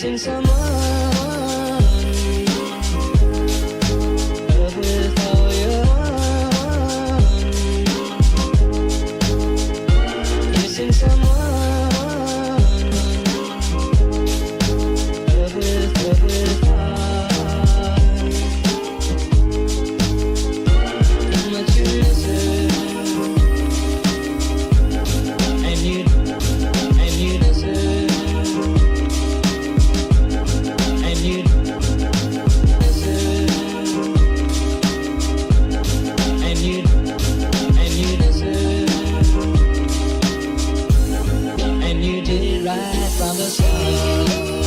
missing someone. Love with all your heart. Missing someone. Love with heart. How much you miss it. And you miss it. And you miss it. And you miss it. And you did it right from the start.